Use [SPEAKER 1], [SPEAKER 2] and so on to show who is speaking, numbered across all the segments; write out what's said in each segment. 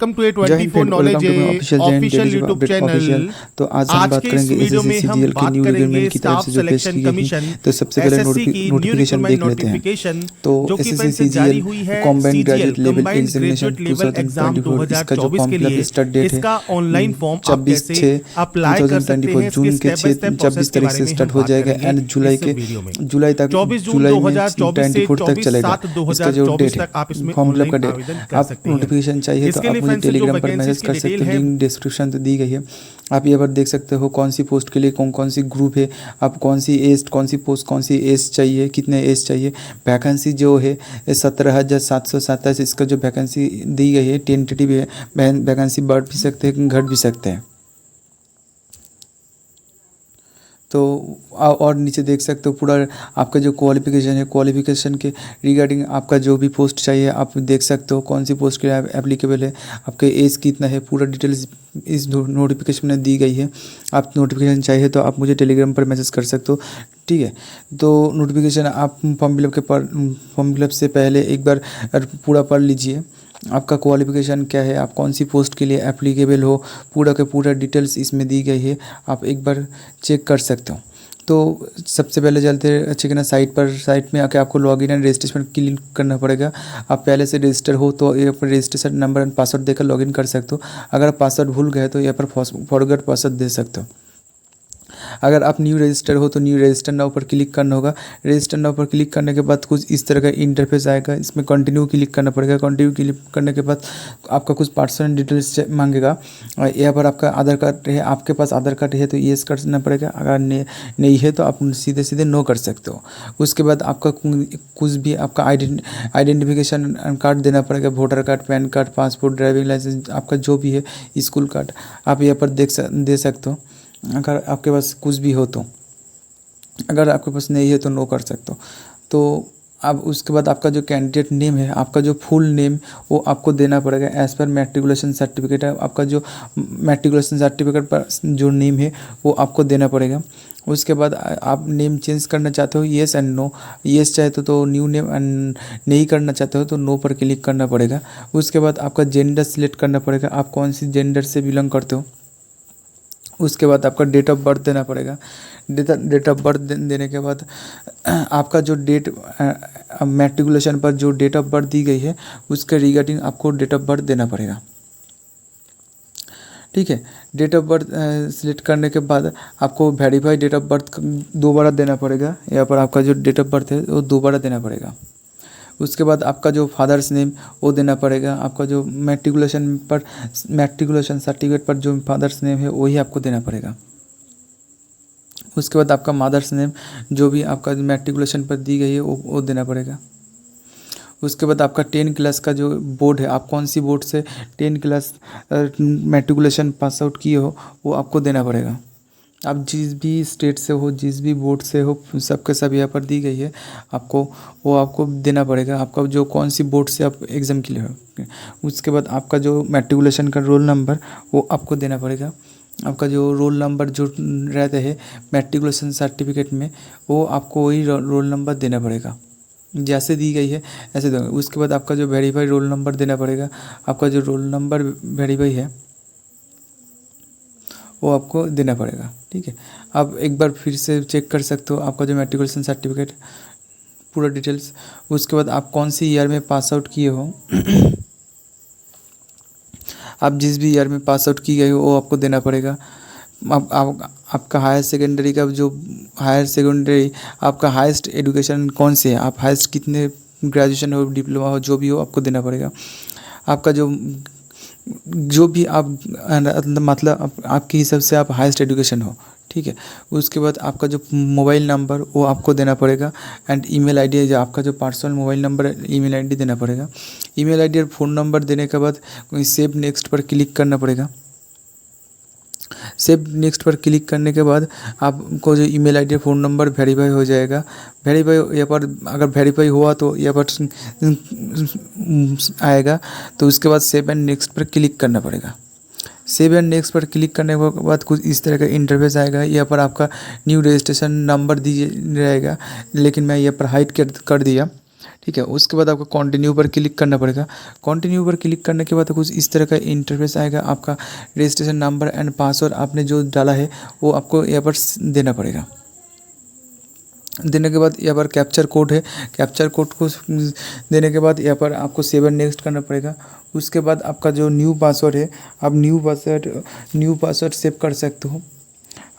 [SPEAKER 1] Welcome to a
[SPEAKER 2] Jai Hind
[SPEAKER 1] 24
[SPEAKER 2] friend, welcome
[SPEAKER 1] knowledge
[SPEAKER 2] to my official Jai Hind
[SPEAKER 1] official
[SPEAKER 2] daily
[SPEAKER 1] YouTube
[SPEAKER 2] update official.
[SPEAKER 1] Channel.
[SPEAKER 2] तो आज हम
[SPEAKER 1] आज
[SPEAKER 2] बात
[SPEAKER 1] के इस
[SPEAKER 2] करेंगे
[SPEAKER 1] वीडियो में
[SPEAKER 2] एसएससी
[SPEAKER 1] हम
[SPEAKER 2] सीजीएल के
[SPEAKER 1] बात
[SPEAKER 2] न्यू
[SPEAKER 1] करेंगे
[SPEAKER 2] रिक्रूटमेंट की तरफ
[SPEAKER 1] स्टाफ
[SPEAKER 2] से जो पेश
[SPEAKER 1] सिलेक्शन
[SPEAKER 2] की गई थी।
[SPEAKER 1] कमीशन
[SPEAKER 2] तो सबसे पहले
[SPEAKER 1] एसएससी की न्यू
[SPEAKER 2] नोटिफिकेशन
[SPEAKER 1] रिक्रूटमेंट
[SPEAKER 2] देख लेते हैं।
[SPEAKER 1] नोटिफिकेशन
[SPEAKER 2] तो
[SPEAKER 1] जो कि
[SPEAKER 2] एसएससी
[SPEAKER 1] पेन से जारी
[SPEAKER 2] सीजीएल
[SPEAKER 1] हुई है
[SPEAKER 2] combined
[SPEAKER 1] CGL
[SPEAKER 2] graduate level
[SPEAKER 1] combined
[SPEAKER 2] examination
[SPEAKER 1] graduate level exam
[SPEAKER 2] 2024 इसका जो
[SPEAKER 1] 2024
[SPEAKER 2] फॉर्म
[SPEAKER 1] के
[SPEAKER 2] फिलअप
[SPEAKER 1] लिए
[SPEAKER 2] स्टार्ट डेट है
[SPEAKER 1] इसका ऑनलाइन फॉर्म आप
[SPEAKER 2] 26
[SPEAKER 1] कैसे
[SPEAKER 2] 6
[SPEAKER 1] अप्लाई कर सकते हैं
[SPEAKER 2] 2024
[SPEAKER 1] इसके
[SPEAKER 2] जून के
[SPEAKER 1] स्टेप बाय
[SPEAKER 2] 6
[SPEAKER 1] स्टेप प्रोसेस
[SPEAKER 2] 26
[SPEAKER 1] के
[SPEAKER 2] तारीख
[SPEAKER 1] बारे
[SPEAKER 2] से
[SPEAKER 1] में हम
[SPEAKER 2] स्टार्ट हो
[SPEAKER 1] बात
[SPEAKER 2] जाएगा
[SPEAKER 1] करेंगे
[SPEAKER 2] एंड
[SPEAKER 1] इस वीडियो में।
[SPEAKER 2] जुलाई तक
[SPEAKER 1] 24 जून
[SPEAKER 2] जुलाई में
[SPEAKER 1] 2024 से
[SPEAKER 2] 24 तक
[SPEAKER 1] 24
[SPEAKER 2] चलेगा
[SPEAKER 1] 7
[SPEAKER 2] इसका जो
[SPEAKER 1] 2024
[SPEAKER 2] डेट है
[SPEAKER 1] तक आप इसमें
[SPEAKER 2] फॉर्म फिलअप का
[SPEAKER 1] ऑनलाइन
[SPEAKER 2] डेट।
[SPEAKER 1] आवेदन कर
[SPEAKER 2] आप
[SPEAKER 1] सकते हैं।
[SPEAKER 2] नोटिफिकेशन चाहिए तो
[SPEAKER 1] इसके
[SPEAKER 2] आप
[SPEAKER 1] लिए
[SPEAKER 2] मुझे
[SPEAKER 1] फैंस से जो
[SPEAKER 2] टेलीग्राम पर
[SPEAKER 1] वैकेंसीज
[SPEAKER 2] मैसेज
[SPEAKER 1] की
[SPEAKER 2] कर
[SPEAKER 1] डिटेल
[SPEAKER 2] सकते हो,
[SPEAKER 1] है
[SPEAKER 2] लिंक डिस्क्रिप्शन तो दी गई है। आप यहाँ पर देख सकते हो कौन सी पोस्ट के लिए कौन कौन सी ग्रुप है, आप कौन सी एज, कौन सी पोस्ट, कौन सी एज चाहिए, कितने एज चाहिए। वैकेंसी जो है 17,727 इसका जो वैकेंसी दी गई है टेंटेटिव है। वैकेंसी बढ़ भी सकते हैं घट भी सकते हैं। तो और नीचे देख सकते हो पूरा आपका जो क्वालिफिकेशन है, क्वालिफिकेशन के रिगार्डिंग आपका जो भी पोस्ट चाहिए आप देख सकते हो कौन सी पोस्ट के लिए एप्लीकेबल है, आपके एज कितना है, पूरा डिटेल्स इस नोटिफिकेशन में दी गई है। आप नोटिफिकेशन चाहिए तो आप मुझे टेलीग्राम पर मैसेज कर सकते हो, ठीक है। तो नोटिफिकेशन आप फॉर्म फिलअप से पहले एक बार पूरा पढ़ लीजिए, आपका क्वालिफिकेशन क्या है, आप कौन सी पोस्ट के लिए एप्लीकेबल हो, पूरा का पूरा डिटेल्स इसमें दी गई है, आप एक बार चेक कर सकते हो। तो सबसे पहले चलते चेक ना साइट में आके आपको लॉगिन एंड रजिस्ट्रेशन क्लिक करना पड़ेगा। आप पहले से रजिस्टर हो तो यहाँ पर रजिस्ट्रेशन नंबर एंड पासवर्ड देकर लॉगिन कर सकते हो। अगर आप पासवर्ड भूल गए तो यहाँ पर फॉरगेट पासवर्ड दे सकते हो। अगर आप न्यू रजिस्टर हो तो न्यू रजिस्टर नाउ पर क्लिक करना होगा। रजिस्टर नाउ पर क्लिक करने के बाद कुछ इस तरह का इंटरफेस आएगा, इसमें कंटिन्यू क्लिक करना पड़ेगा। कंटिन्यू क्लिक करने के बाद आपका कुछ पर्सनल डिटेल्स मांगेगा। यहाँ पर आपका आधार कार्ड है, आपके पास आधार कार्ड है तो येस करना पड़ेगा, अगर नहीं है तो आप सीधे सीधे नो कर सकते हो। उसके बाद आपका कुछ भी आपका आइडेंटिफिकेशन कार्ड देना पड़ेगा, voter card, PAN card, passport, driving licence, आपका जो भी है स्कूल कार्ड आप यहाँ पर दे सकते हो अगर आपके पास कुछ भी हो तो। अगर आपके पास नहीं है तो नो कर सकते हो। तो अब उसके बाद आपका जो कैंडिडेट नेम है, आपका जो फुल नेम वो आपको देना पड़ेगा एज़ पर मैट्रिकुलेशन सर्टिफिकेट है। आपका जो मैट्रिकुलेशन सर्टिफिकेट पर जो नेम है वो आपको देना पड़ेगा। उसके बाद आप नेम चेंज करना चाहते हो, येस एंड नो। येस चाहते हो तो न्यू नेम, एंड नहीं करना चाहते हो तो नो पर क्लिक करना पड़ेगा। उसके बाद आपका जेंडर सिलेक्ट करना पड़ेगा, आप कौन सी जेंडर से बिलोंग करते हो। उसके बाद आपका डेट ऑफ बर्थ देना पड़ेगा। डेट ऑफ बर्थ देने के बाद आपका जो डेट मैट्रिकुलेशन पर जो डेट ऑफ बर्थ दी गई है उसके रिगार्डिंग आपको डेट ऑफ बर्थ देना पड़ेगा, ठीक है। डेट ऑफ बर्थ सिलेक्ट करने के बाद आपको वेरीफाई डेट ऑफ बर्थ दोबारा देना पड़ेगा। यहाँ पर आपका जो डेट ऑफ बर्थ है वो दोबारा देना पड़ेगा। उसके बाद आपका जो फादर्स नेम वो देना पड़ेगा। आपका जो मैट्रिकुलेशन सर्टिफिकेट पर जो फादर्स नेम है वही आपको देना पड़ेगा। उसके बाद आपका मदर्स नेम जो भी आपका मैट्रिकुलेशन पर दी गई है वो देना पड़ेगा। उसके बाद आपका 10 क्लास का जो बोर्ड है, आप कौन सी बोर्ड से 10 क्लास मैट्रिकुलेशन पास आउट किए हो वो आपको देना पड़ेगा। आप जिस भी स्टेट से हो, जिस भी बोर्ड से हो, सबके सब यहाँ पर दी गई है, आपको वो आपको देना पड़ेगा। आपका जो कौन सी बोर्ड से आप एग्ज़ाम के लिए हो। उसके बाद आपका जो मैट्रिकुलेशन का रोल नंबर वो आपको देना पड़ेगा। आपका जो रोल नंबर जो रहते हैं मैट्रिकुलेशन सर्टिफिकेट में वो आपको वही रोल नंबर देना पड़ेगा, जैसे दी गई है ऐसे दोगे। उसके बाद आपका जो वेरीफाई रोल नंबर देना पड़ेगा। आपका जो रोल नंबर वेरीफाई है वो आपको देना पड़ेगा, ठीक है। आप एक बार फिर से चेक कर सकते हो आपका जो मैट्रिकुलेशन सर्टिफिकेट पूरा डिटेल्स। उसके बाद आप कौन सी ईयर में पास आउट किए हो आप जिस भी ईयर में पास आउट की गए हो वो आपको देना पड़ेगा। आपका हायर सेकेंडरी का जो आपका हाईएस्ट एजुकेशन कौन से है, आप हाईएस्ट कितने ग्रेजुएशन हो, डिप्लोमा हो, जो भी हो आपको देना पड़ेगा। आपका जो भी आप मतलब आपके हिसाब से आप हाईएस्ट एजुकेशन हो, ठीक है। उसके बाद आपका जो मोबाइल नंबर वो आपको देना पड़ेगा एंड ईमेल आईडी है, जो आपका जो पर्सनल मोबाइल नंबर है ईमेल आईडी देना पड़ेगा। ईमेल आईडी और फ़ोन नंबर देने के बाद सेव नेक्स्ट पर क्लिक करना पड़ेगा। सेव नेक्स्ट पर क्लिक करने के बाद आपको जो email ID phone number verify हो जाएगा। वेरीफाई यहाँ पर अगर वेरीफाई हुआ तो यहाँ पर आएगा, तो उसके बाद सेव एंड नेक्स्ट पर क्लिक करना पड़ेगा। सेव एंड नेक्स्ट पर क्लिक करने के बाद कुछ इस तरह का इंटरफेस आएगा। यहाँ पर आपका न्यू रजिस्ट्रेशन नंबर दिए रहेगा, लेकिन मैं यहाँ पर हाइड कर दिया। ठीक है। उसके बाद आपको कंटिन्यू पर क्लिक करना पड़ेगा। कंटिन्यू पर क्लिक करने के बाद कुछ इस तरह का इंटरफेस आएगा। आपका रजिस्ट्रेशन नंबर एंड पासवर्ड आपने जो डाला है वो आपको यहाँ पर देना पड़ेगा। देने के बाद यहाँ पर कैप्चर कोड है, कैप्चर कोड को देने के बाद यहाँ पर आपको सेव एंड नेक्स्ट करना पड़ेगा। उसके बाद आपका जो न्यू पासवर्ड है, आप न्यू पासवर्ड सेव कर सकते हो।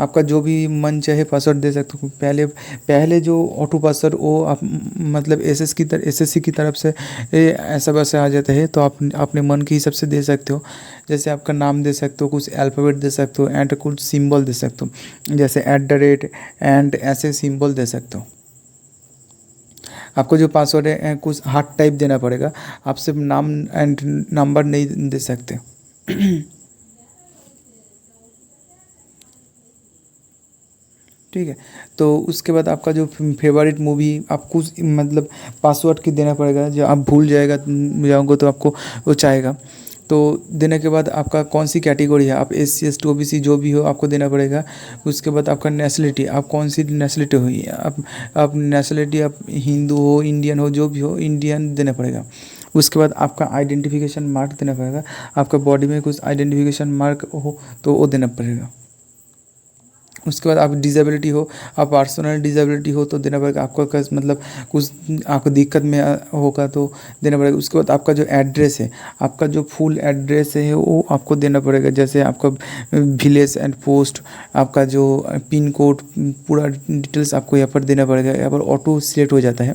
[SPEAKER 2] आपका जो भी मन चाहे पासवर्ड दे सकते हो। पहले पहले जो ऑटो पासवर्ड वो आप मतलब एसएससी की तरफ से ऐसा वैसा आ जाता है, तो आप अपने मन के हिसाब से दे सकते हो। जैसे आपका नाम दे सकते हो, कुछ अल्फ़ाबेट दे सकते हो एंड कुछ सिंबल दे सकते हो, जैसे @ एंड ऐसे सिंबल दे सकते हो। आपको जो पासवर्ड है कुछ हार्ट टाइप देना पड़ेगा। आप सिर्फ नाम एंड नंबर नहीं दे सकते। ठीक है। तो उसके बाद आपका जो फेवरेट मूवी आपको मतलब पासवर्ड की देना पड़ेगा, जो आप भूल जाओगे तो आपको वो चाहेगा। तो देने के बाद आपका कौन सी कैटेगरी है, आप SC ST OBC जो भी हो आपको देना पड़ेगा। उसके बाद आपका नेशनलिटी, आप कौन सी नेशनलिटी हो, आप नेशनलिटी आप हिंदू हो, इंडियन हो, जो भी हो इंडियन देना पड़ेगा। उसके बाद आपका आइडेंटिफिकेशन मार्क देना पड़ेगा। आपका बॉडी में कुछ आइडेंटिफिकेशन मार्क हो तो वो देना पड़ेगा। उसके बाद आप डिसेबिलिटी हो, आप पर्सनल डिसेबिलिटी हो तो देना पड़ेगा। आपको मतलब कुछ आपको दिक्कत में होगा तो देना पड़ेगा। उसके बाद आपका जो एड्रेस है, आपका जो फुल एड्रेस है वो आपको देना पड़ेगा। जैसे आपका विलेज एंड पोस्ट, आपका जो पिन कोड, पूरा डिटेल्स आपको यहाँ पर देना पड़ेगा। यहाँ पर ऑटो सिलेक्ट हो जाता है।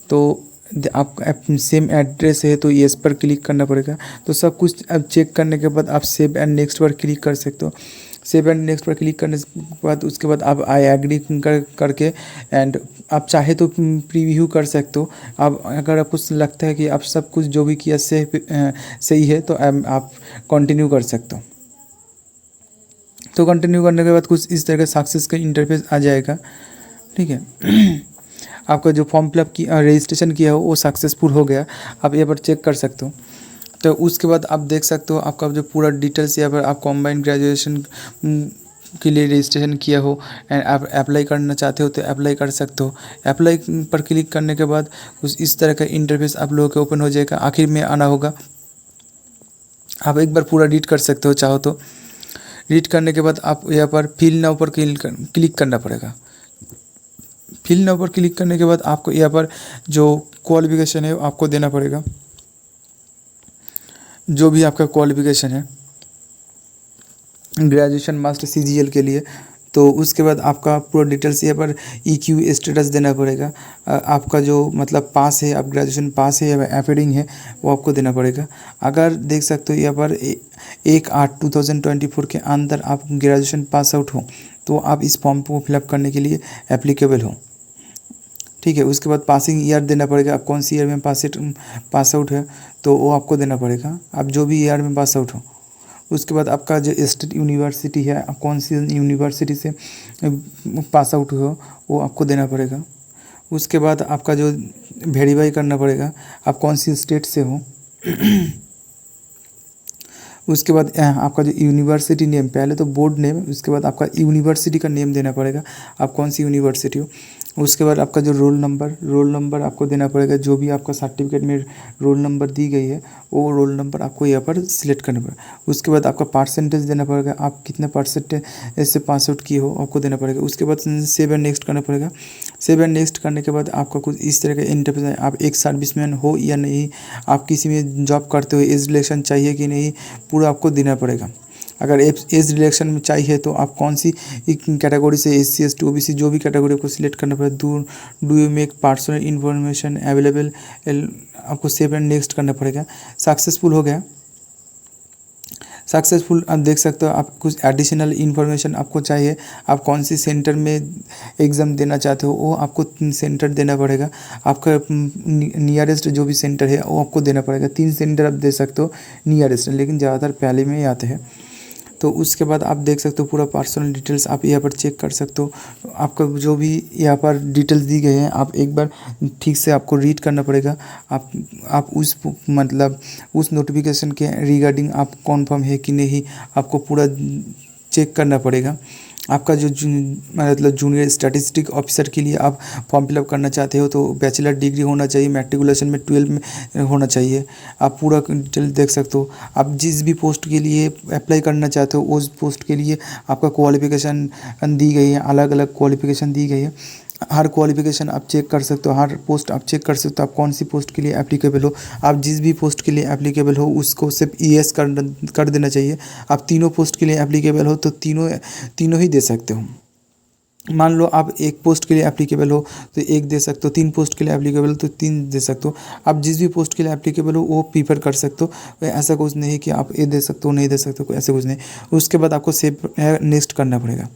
[SPEAKER 2] तो आप सेम एड्रेस है तो येस पर क्लिक करना पड़ेगा। तो सब कुछ अब चेक करने के बाद आप सेव एंड नेक्स्ट पर क्लिक कर सकते हो। सेव एंड नेक्स्ट पर क्लिक करने के बाद उसके बाद आप आई एग्री करके एंड आप चाहे तो प्रीव्यू कर सकते हो। आप अगर आपको लगता है कि आप सब कुछ जो भी किया सही है तो आप कंटिन्यू कर सकते हो। तो कंटिन्यू करने के बाद कुछ इस तरह का सक्सेस का इंटरफेस आ जाएगा। ठीक है। आपका जो फॉर्म फिलअप की रजिस्ट्रेशन किया हो वो सक्सेसफुल हो गया, आप यहाँ पर चेक कर सकते हो। तो उसके बाद आप देख सकते हो आपका जो पूरा डिटेल्स यहाँ पर आप कॉम्बाइंड ग्रेजुएशन के लिए रजिस्ट्रेशन किया हो एंड आप अप्लाई करना चाहते हो तो अप्लाई कर सकते हो। अप्लाई पर क्लिक करने के बाद कुछ इस तरह का इंटरफेस आप लोगों के ओपन हो जाएगा। आखिर में आना होगा, आप एक बार पूरा रीड कर सकते हो चाहो तो। रीड करने के बाद आप यहाँ पर फिल नाउ पर क्लिक करना पड़ेगा। फिल नाउ पर क्लिक करने के बाद आपको यहाँ पर जो क्वालिफिकेशन है आपको देना पड़ेगा, जो भी आपका क्वालिफिकेशन है ग्रेजुएशन मास्टर CGL के लिए। तो उसके बाद आपका पूरा डिटेल्स यहाँ पर EQ स्टेटस देना पड़ेगा। आपका जो मतलब पास है, आप ग्रेजुएशन पास है या एफिडिंग है वो आपको देना पड़ेगा। अगर देख सकते हो यहाँ पर 1/8/2024 के अंदर आप ग्रेजुएशन पास आउट हो तो आप इस फॉर्म को फिलअप करने के लिए एप्लीकेबल हो। ठीक है। उसके बाद पासिंग ईयर देना पड़ेगा, आप कौन सी ईयर में पास आउट है तो वो आपको देना पड़ेगा, आप जो भी ईयर में पास आउट हो। उसके बाद आपका जो स्टेट यूनिवर्सिटी है, आप कौन सी यूनिवर्सिटी से पास आउट हो वो आपको देना पड़ेगा। उसके बाद आपका जो वेरीफाई करना पड़ेगा आप कौन सी स्टेट से हो। उसके बाद आपका जो यूनिवर्सिटी नेम, पहले तो बोर्ड नेम, उसके बाद आपका यूनिवर्सिटी का नेम देना पड़ेगा, आप कौन सी यूनिवर्सिटी हो। उसके बाद आपका जो रोल नंबर आपको देना पड़ेगा। जो भी आपका सर्टिफिकेट में रोल नंबर दी गई है वो रोल नंबर आपको यहाँ पर सिलेक्ट करना पड़ेगा। उसके बाद आपका परसेंटेज देना पड़ेगा, आप कितने परसेंटेज से पास आउट किए हो आपको देना पड़ेगा। उसके बाद सेव एंड नेक्स्ट करना पड़ेगा। सेव एंड नेक्स्ट करने के बाद आपका कुछ इस तरह का इंटरफेस है। आप एक सर्विसमैन हो या नहीं, आप किसी में जॉब करते हो, एज रिलेक्शन चाहिए कि नहीं, पूरा आपको देना पड़ेगा। अगर एज रिलेक्शन में चाहिए तो आप कौन सी कैटेगरी से, SC ST OBC जो भी कैटेगरी को सिलेक्ट करना पड़ेगा। Do you make personal information available, आपको सेव एंड नेक्स्ट करना पड़ेगा। सक्सेसफुल हो गया। सक्सेसफुल आप देख सकते हो। आप कुछ एडिशनल इन्फॉर्मेशन आपको चाहिए, आप कौन सी सेंटर में एग्ज़ाम देना चाहते हो वो आपको सेंटर देना पड़ेगा। आपका नियरेस्ट जो भी सेंटर है वो आपको देना पड़ेगा। 3 सेंटर आप दे सकते हो नियरेस्ट, लेकिन ज़्यादातर पहले में ही आते हैं। तो उसके बाद आप देख सकते हो पूरा पर्सनल डिटेल्स आप यहाँ पर चेक कर सकते हो। आपका जो भी यहाँ पर डिटेल्स दी गए हैं आप एक बार ठीक से आपको रीड करना पड़ेगा। आप उस मतलब उस नोटिफिकेशन के रिगार्डिंग आप कन्फर्म है कि नहीं आपको पूरा चेक करना पड़ेगा। आपका जो मतलब जूनियर स्टैटिस्टिक ऑफिसर के लिए आप फॉर्म फिलअप करना चाहते हो तो बैचलर डिग्री होना चाहिए, मैट्रिकुलेशन में 12 में होना चाहिए। आप पूरा डिटेल देख सकते हो। आप जिस भी पोस्ट के लिए अप्लाई करना चाहते हो उस पोस्ट के लिए आपका क्वालिफिकेशन दी गई है, अलग अलग क्वालिफिकेशन दी गई है। हर क्वालिफिकेशन आप चेक कर सकते हो, हर पोस्ट आप चेक कर सकते हो आप कौन सी पोस्ट के लिए एप्लीकेबल हो। आप जिस भी पोस्ट के लिए एप्लीकेबल हो उसको सिर्फ येस कर देना चाहिए। आप तीनों पोस्ट के लिए एप्लीकेबल हो तो तीनों ही दे सकते हो। मान लो आप एक पोस्ट के लिए एप्लीकेबल हो तो एक दे सकते हो, 3 पोस्ट के लिए एप्लीकेबल हो तो 3 दे सकते हो। आप जिस भी पोस्ट के लिए एप्लीकेबल हो वो प्रीफर कर सकते हो। ऐसा कुछ नहीं कि आप ये दे सकते हो नहीं दे सकते हो, ऐसा कुछ नहीं। उसके बाद आपको सेव नेक्स्ट करना पड़ेगा।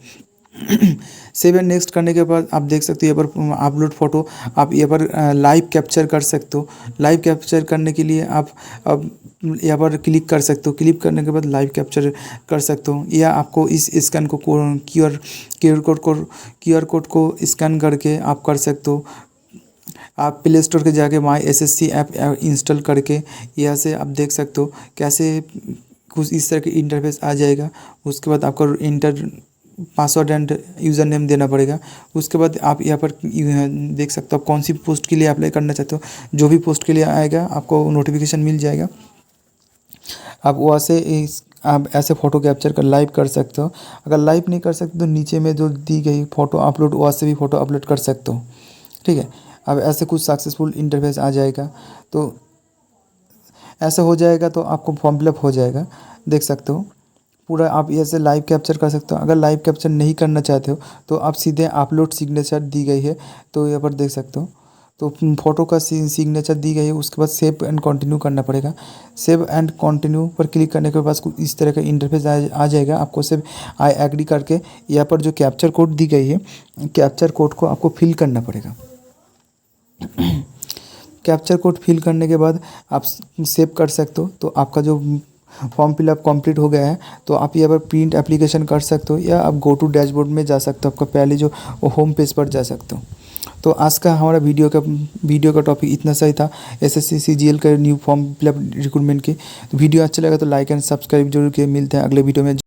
[SPEAKER 2] सेव एंड नेक्स्ट करने के बाद आप देख सकते हो यहाँ पर अपलोड फ़ोटो आप यहाँ पर लाइव कैप्चर कर सकते हो। लाइव कैप्चर करने के लिए आप अब यहाँ पर क्लिक कर सकते हो। क्लिक करने के बाद लाइव कैप्चर कर सकते हो, या आपको इस स्कैन को क्यूआर कोड को स्कैन करके आप कर सकते हो। आप प्ले स्टोर के जाके माई एसएससी ऐप इंस्टॉल करके यहाँ से आप देख सकते हो कैसे कुछ इस तरह के इंटरफेस आ जाएगा। उसके बाद आपको पासवर्ड एंड यूज़र नेम देना पड़ेगा। उसके बाद आप यहाँ पर देख सकते हो आप कौन सी पोस्ट के लिए अप्लाई करना चाहते हो। जो भी पोस्ट के लिए आएगा आपको नोटिफिकेशन मिल जाएगा। आप वहाँ से आप ऐसे फ़ोटो कैप्चर कर लाइव कर सकते हो। अगर लाइव नहीं कर सकते तो नीचे में जो दी गई फ़ोटो अपलोड वहाँ से भी फ़ोटो अपलोड कर सकते हो। ठीक है, अब ऐसे कुछ सक्सेसफुल इंटरफेस आ जाएगा। तो ऐसा हो जाएगा तो आपको फॉर्म फिलअप हो जाएगा। देख सकते हो पूरा आप ऐसे लाइव कैप्चर कर सकते हो। अगर लाइव कैप्चर नहीं करना चाहते हो तो आप सीधे अपलोड सिग्नेचर दी गई है तो यहाँ पर देख सकते हो। तो फ़ोटो का सिग्नेचर दी गई है। उसके बाद सेव एंड कंटिन्यू करना पड़ेगा। सेव एंड कंटिन्यू पर क्लिक करने के बाद कुछ इस तरह का इंटरफेस आ जाएगा। आपको सिर्फ आई एग्री करके यहाँ पर जो कैप्चर कोड दी गई है कैप्चर कोड को आपको फिल करना पड़ेगा। कैप्चर कोड फिल करने के बाद आप सेव कर सकते हो। तो आपका जो फॉर्म फिलअप कंप्लीट हो गया है तो आप यहाँ पर प्रिंट एप्लीकेशन कर सकते हो, या आप गो टू डैशबोर्ड में जा सकते हो। आपका पहले जो होम पेज पर जा सकते हो। तो आज का हमारा वीडियो का टॉपिक इतना सही था, एसएससी सीजीएल का न्यू फॉर्म फिलअप रिक्रूटमेंट के। तो वीडियो अच्छा लगा तो लाइक एंड सब्सक्राइब जरूर किए। मिलते हैं अगले वीडियो में।